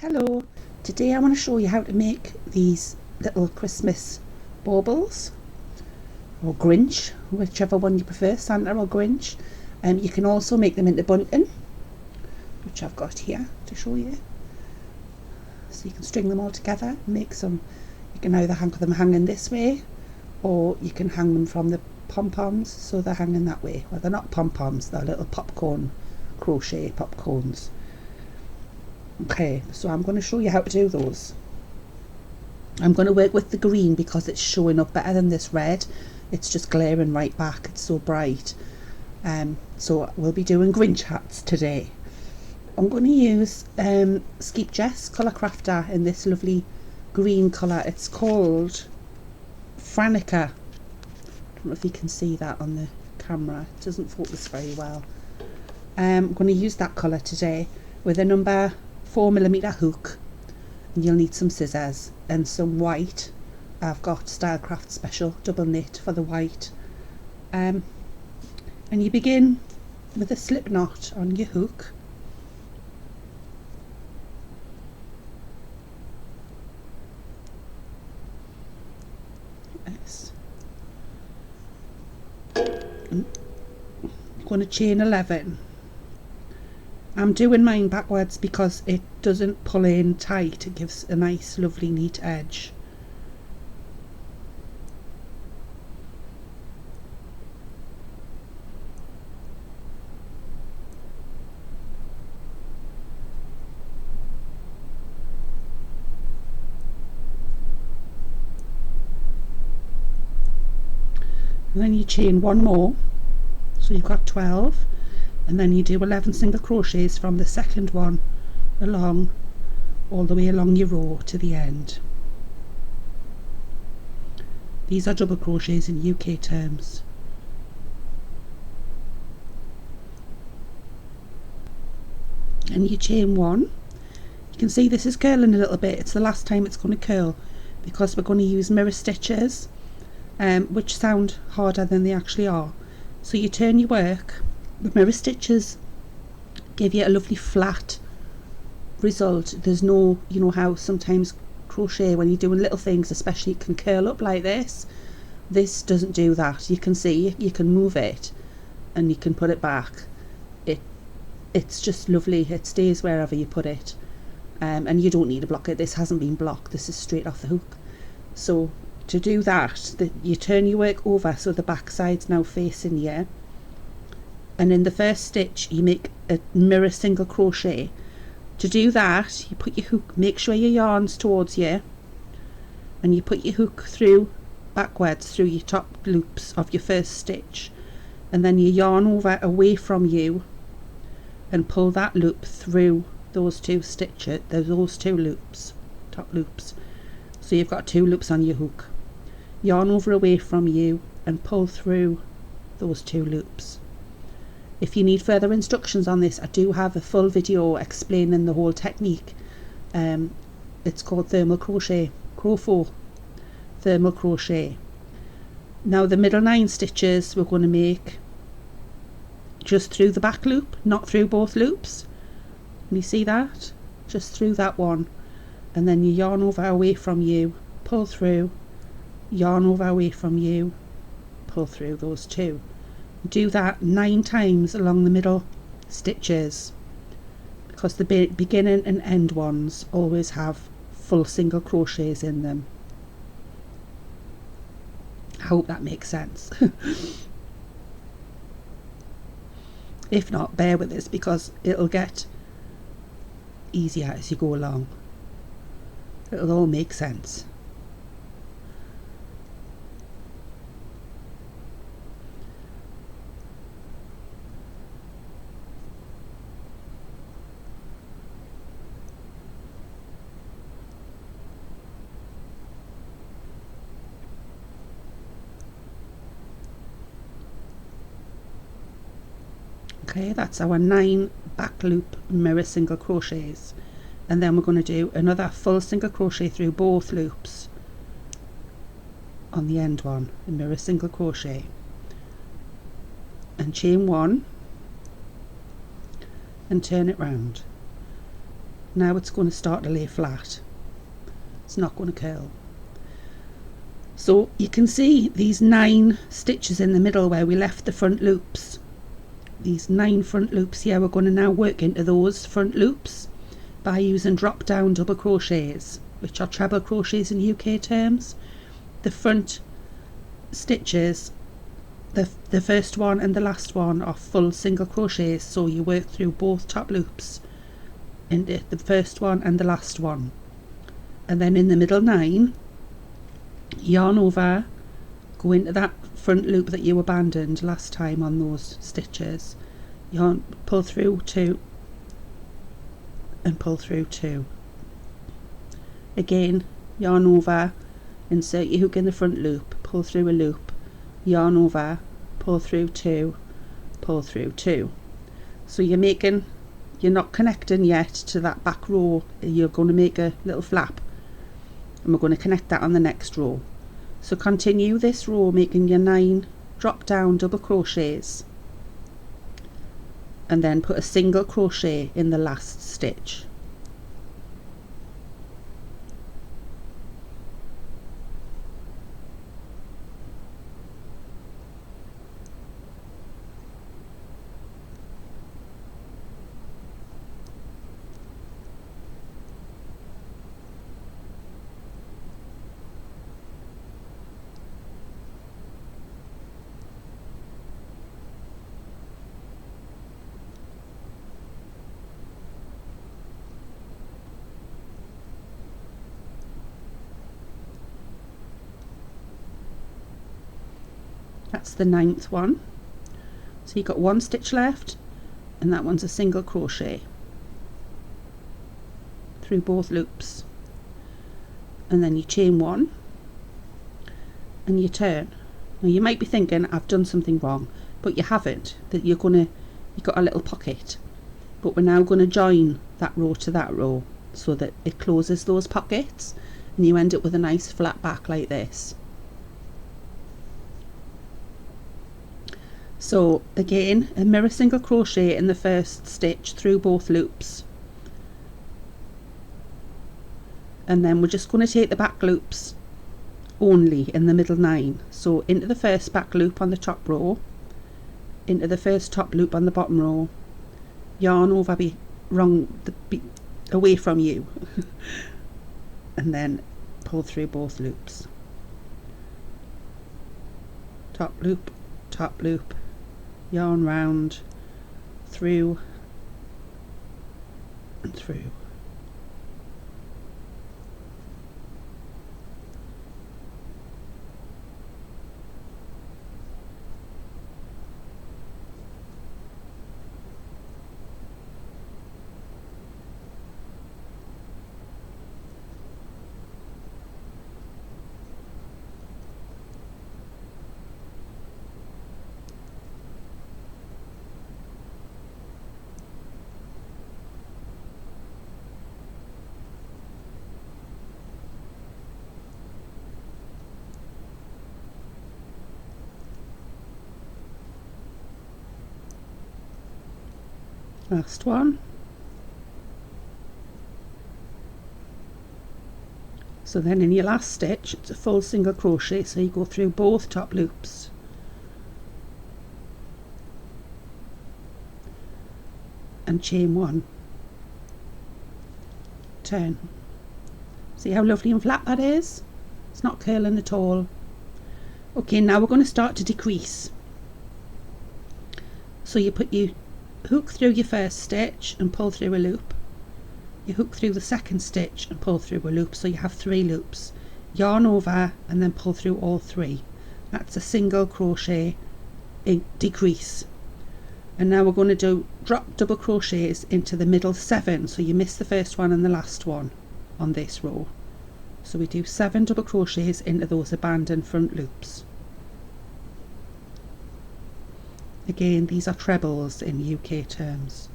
Hello, today I want to show you how to make these little Christmas baubles or Grinch, whichever one you prefer, Santa or Grinch. You can also make them into bunting, which I've got here to show you. So you can string them all together and make some. You can either hang them hanging this way, or you can hang them from the pom-poms so they're hanging that way. Well, they're not pom-poms, they're little popcorn, crochet popcorns. Okay, so I'm going to show you how to do those. I'm going to work with the green because it's showing up better than this red. It's just glaring right back, it's so bright. So we'll be doing Grinch hats today. I'm going to use Skeep Jess Colour Crafter in this lovely green colour. It's called Franica. I don't know if you can see that on the camera. It doesn't focus very well. I'm going to use that colour today with a number 4mm hook, and you'll need some scissors and some white. I've got Stylecraft Special double knit for the white, and you begin with a slip knot on your hook. Yes. I'm going to chain 11. I'm doing mine backwards because it doesn't pull in tight. It gives a nice lovely neat edge. And then you chain one more, so you've got 12. And then you do 11 single crochets from the second one along, all the way along your row to the end. These are double crochets in UK terms. And you chain one. You can see this is curling a little bit. It's the last time it's going to curl because we're going to use mirror stitches, which sound harder than they actually are. So you turn your work. The mirror stitches give you a lovely flat result. There's no, you know how sometimes crochet, when you're doing little things especially, it can curl up like this. This doesn't do that. You can see, you can move it and you can put it back. It's just lovely. It stays wherever you put it, and you don't need to block it. This hasn't been blocked, this is straight off the hook. So to do that, you turn your work over so the back side's now facing you. And in the first stitch you make a mirror single crochet. To do that, you put your hook, make sure your yarn's towards you, and you put your hook through backwards through your top loops of your first stitch, and then you yarn over away from you and pull that loop through those two stitches, those two loops, top loops. So you've got two loops on your hook. Yarn over away from you and pull through those two loops. If you need further instructions on this, I do have a full video explaining the whole technique. It's called thermal crochet, cro-faux thermal crochet. Now the middle 9 stitches we're going to make just through the back loop, not through both loops. Can you see that? Just through that one, and then you yarn over away from you, pull through, yarn over away from you, pull through those two. Do that 9 times along the middle stitches, because the beginning and end ones always have full single crochets in them. I hope that makes sense. If not, bear with this because it'll get easier as you go along. It'll all make sense. Okay, that's our 9 back loop mirror single crochets, and then we're going to do another full single crochet through both loops on the end one, a mirror single crochet, and chain 1 and turn it round. Now it's going to start to lay flat. It's not going to curl. So you can see these 9 stitches in the middle where we left the front loops. These 9 front loops here, we're going to now work into those front loops by using drop down double crochets, which are treble crochets in UK terms. The front stitches, the first one and the last one, are full single crochets, so you work through both top loops into the first one and the last one, and then in the middle 9, yarn over, go into that front loop that you abandoned last time on those stitches, yarn, pull through 2 and pull through 2. Again, yarn over, insert your hook in the front loop, pull through a loop, yarn over, pull through 2, pull through 2. So you're not connecting yet to that back row. You're going to make a little flap, and we're going to connect that on the next row. So continue this row making your 9 drop down double crochets, and then put a single crochet in the last stitch. That's the 9th one. So you've got 1 stitch left, and that one's a single crochet through both loops, and then you chain 1 and you turn. Now you might be thinking I've done something wrong, but you haven't. That you've got a little pocket, but we're now going to join that row to that row so that it closes those pockets, and you end up with a nice flat back like this. So again, a mirror single crochet in the first stitch through both loops, and then we're just going to take the back loops only in the middle 9. So into the first back loop on the top row, into the first top loop on the bottom row, yarn over away from you and then pull through both loops, top loop, yarn round, through and through. Last one. So then in your last stitch it's a full single crochet, so you go through both top loops and chain 1, turn. See how lovely and flat that is? It's not curling at all. Okay, now we're going to start to decrease. So you put your hook through your first stitch and pull through a loop, you hook through the second stitch and pull through a loop, so you have 3 loops, yarn over and then pull through all 3. That's a single crochet decrease. And now we're going to do drop double crochets into the middle 7, so you miss the first one and the last one on this row. So we do 7 double crochets into those abandoned front loops. Again, these are trebles in UK terms.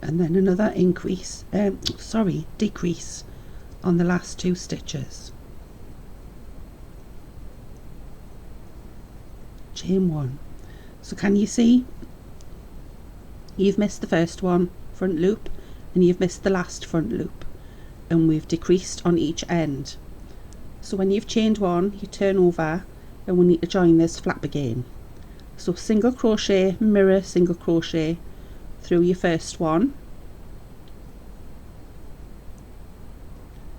and then another decrease on the last 2 stitches. Chain 1. So can you see you've missed the first one front loop and you've missed the last front loop, and we've decreased on each end. So when you've chained 1, you turn over and we need to join this flap again. So single crochet, mirror, single crochet through your first one,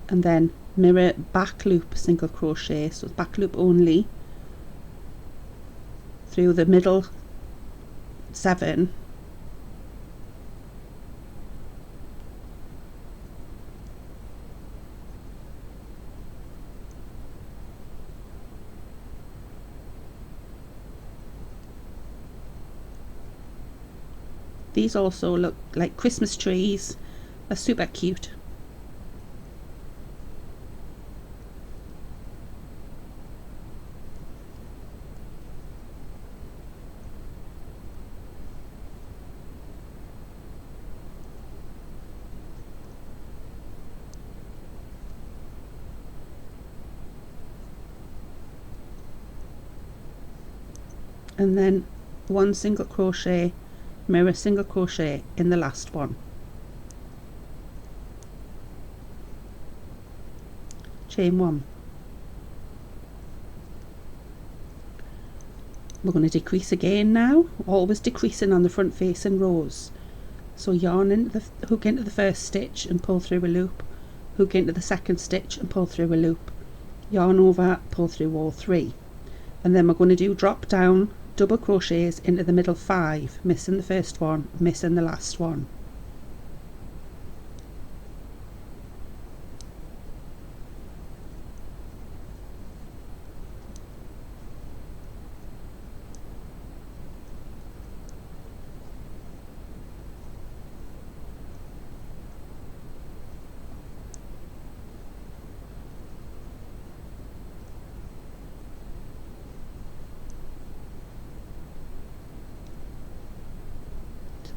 and then mirror, back loop, single crochet, so back loop only through the middle 7, these also look like Christmas trees, they're super cute. And then 1 single crochet, mirror, single crochet in the last one. Chain 1. We're going to decrease again now, always decreasing on the front facing rows. So yarn into the hook into the first stitch and pull through a loop, hook into the second stitch and pull through a loop, yarn over, pull through all 3, and then we're going to do drop down double crochets into the middle 5, missing the first one, missing the last one.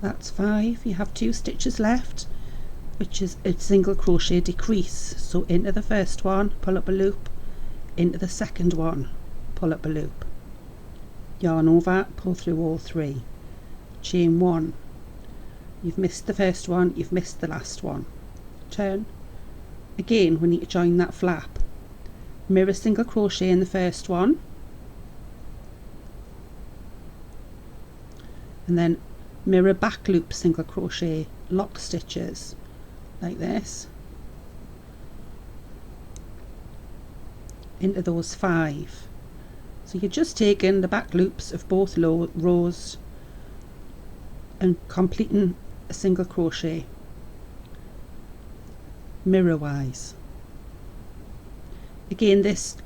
That's 5. You have 2 stitches left, which is a single crochet decrease. So into the first one, pull up a loop, into the second one, pull up a loop, yarn over, pull through all 3, chain 1. You've missed the first one, you've missed the last one. Turn. Again, we need to join that flap. Mirror, single crochet in the first one, and then mirror, back loop, single crochet, lock stitches like this into those 5. So you're just taking the back loops of both rows and completing a single crochet mirror wise. Again, this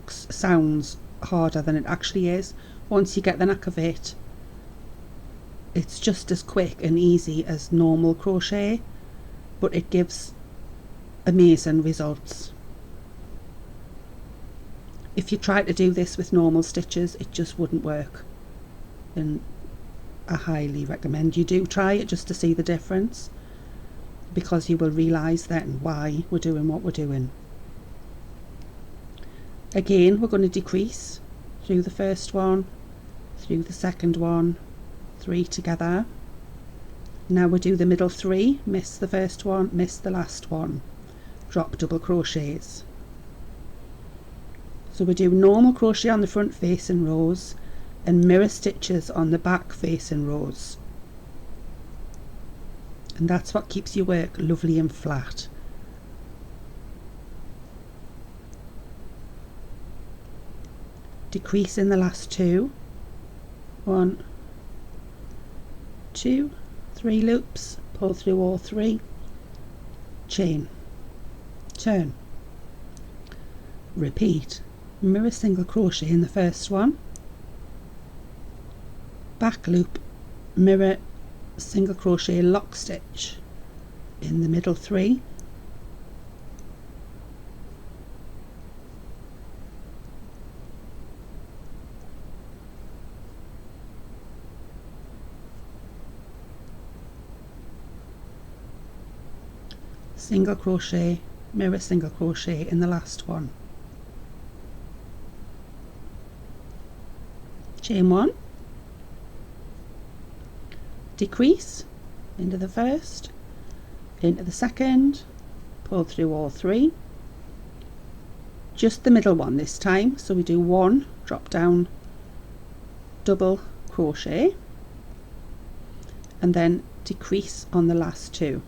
sounds harder than it actually is. Once you get the knack of it, it's just as quick and easy as normal crochet, but it gives amazing results. If you try to do this with normal stitches, it just wouldn't work, and I highly recommend you do try it just to see the difference, because you will realise then why we're doing what we're doing. Again, we're going to decrease through the first one, through the second one, 3 together. Now we do the middle 3, miss the first one, miss the last one, drop double crochets. So we do normal crochet on the front facing rows and mirror stitches on the back facing rows, and that's what keeps your work lovely and flat. Decrease in the last 2, 1, 2, 3 loops, pull through all 3, chain, turn, repeat. Mirror, single crochet in the first one, back loop, mirror, single crochet, lock stitch in the middle 3, single crochet, mirror single crochet in the last one, chain 1, decrease into the first, into the second, pull through all 3, just the middle one this time, so we do 1 drop down double crochet and then decrease on the last 2.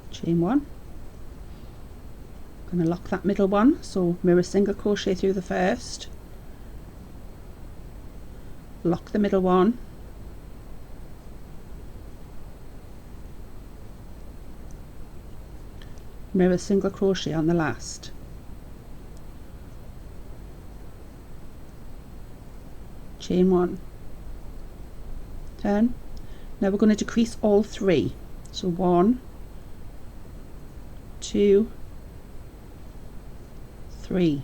Chain 1. I'm going to lock that middle one, so mirror single crochet through the first, lock the middle one, mirror single crochet on the last, chain 1, turn. Now we're going to decrease all 3, so 1, 2, 3,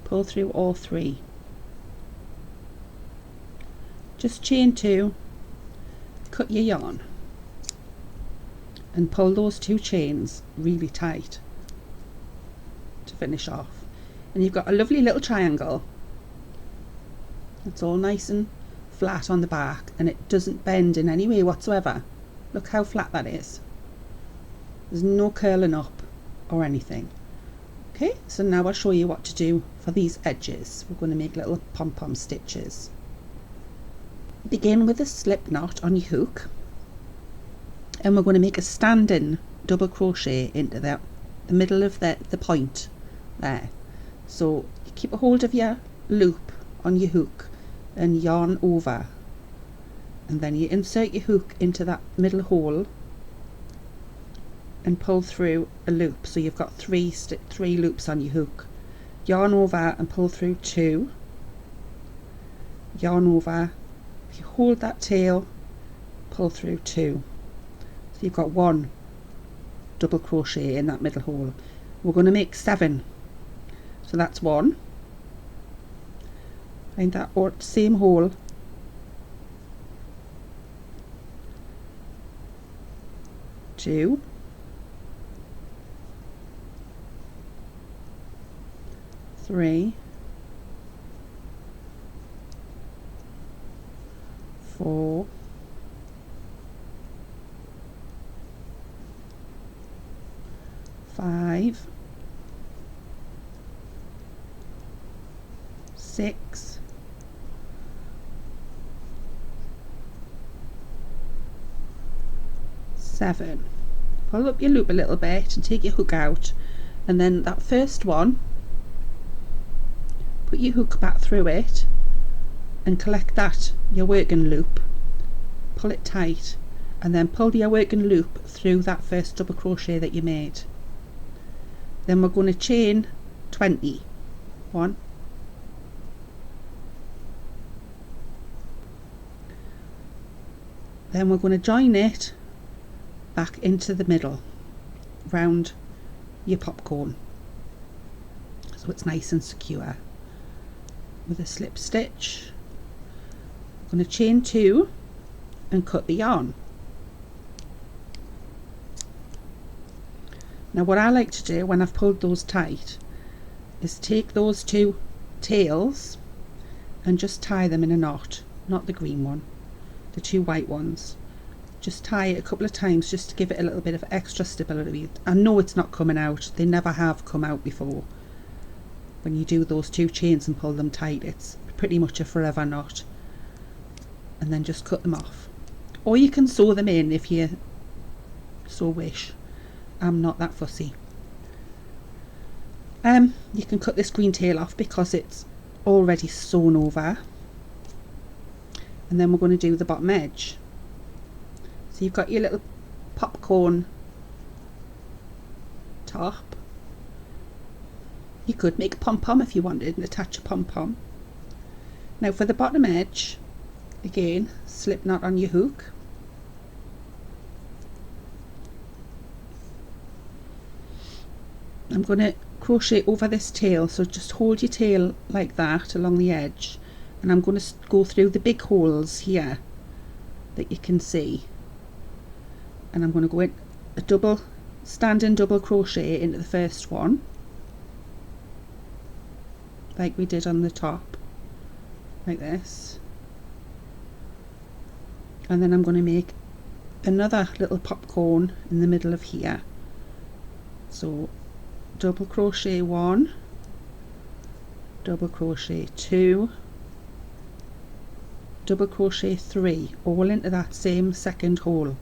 pull through all 3, just chain 2, cut your yarn and pull those 2 chains really tight to finish off, and you've got a lovely little triangle. It's all nice and flat on the back and it doesn't bend in any way whatsoever. Look how flat that is. There's no curling up or anything. Okay, so now I'll show you what to do for these edges. We're going to make little pom-pom stitches. Begin with a slip knot on your hook, and we're going to make a standing double crochet into the middle of the point there. So you keep a hold of your loop on your hook and yarn over, and then you insert your hook into that middle hole and pull through a loop, so you've got three loops on your hook. Yarn over and pull through 2, yarn over, if you hold that tail, pull through 2, so you've got 1 double crochet in that middle hole. We're going to make 7, so that's 1, find that same hole, 2, 3, 4, 5, 6, 7. Pull up your loop a little bit and take your hook out, and then that first one, put your hook back through it and collect that, your working loop, pull it tight, and then pull your working loop through that first double crochet that you made. Then we're going to chain 20. 1, then we're going to join it back into the middle round your popcorn, so it's nice and secure. With a slip stitch, I'm going to chain 2 and cut the yarn. Now what I like to do when I've pulled those tight is take those 2 tails and just tie them in a knot, not the green one, the 2 white ones. Just tie it a couple of times just to give it a little bit of extra stability. I know it's not coming out, they never have come out before. When you do those 2 chains and pull them tight, it's pretty much a forever knot. And then just cut them off, or you can sew them in if you so wish. I'm not that fussy. You can cut this green tail off because it's already sewn over, and then we're going to do the bottom edge. So you've got your little popcorn top. You could make a pom-pom if you wanted and attach a pom-pom. Now for the bottom edge, again, slip knot on your hook, I'm going to crochet over this tail, so just hold your tail like that along the edge, and I'm going to go through the big holes here that you can see. And I'm going to go in a standing double crochet into the first one, like we did on the top, like this. And then I'm going to make another little popcorn in the middle of here. So double crochet 1, double crochet 2, double crochet 3, all into that same second hole.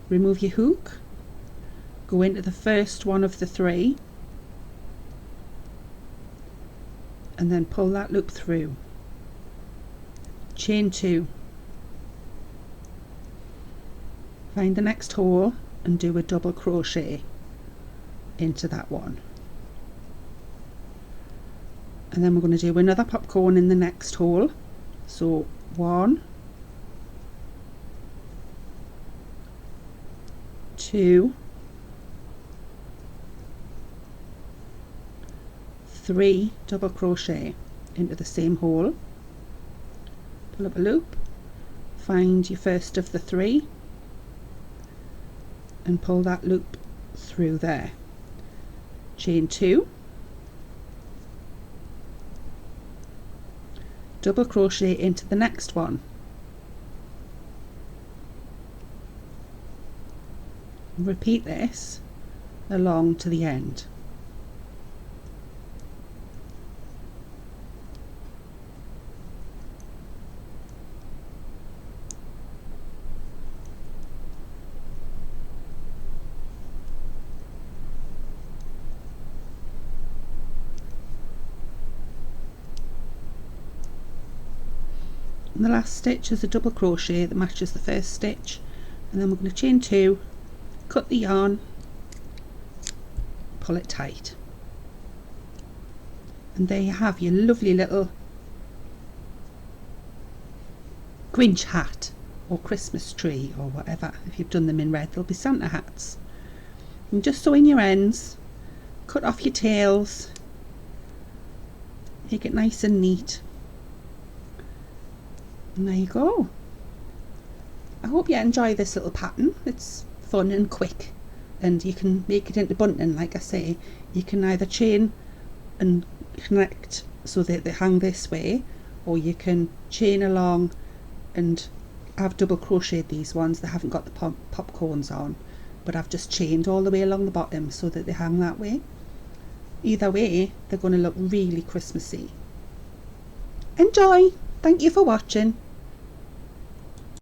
Remove your hook, go into the first one of the 3, and then pull that loop through. Chain 2, find the next hole and do a double crochet into that one. And then we're going to do another popcorn in the next hole. So 1, 2, 3 double crochet into the same hole, pull up a loop, find your first of the 3 and pull that loop through there. Chain 2, double crochet into the next one, repeat this along to the end. And the last stitch is a double crochet that matches the first stitch, and then we're going to chain 2, cut the yarn, pull it tight, and there you have your lovely little Grinch hat or Christmas tree or whatever. If you've done them in red, they'll be Santa hats. And just sew in your ends, cut off your tails, make it nice and neat. And there you go. I hope you enjoy this little pattern. It's fun and quick, and you can make it into bunting. Like I say, you can either chain and connect so that they hang this way, or you can chain along and I've double crocheted these ones. They haven't got the popcorns on, but I've just chained all the way along the bottom so that they hang that way. Either way, they're going to look really Christmassy. Enjoy! Thank you for watching.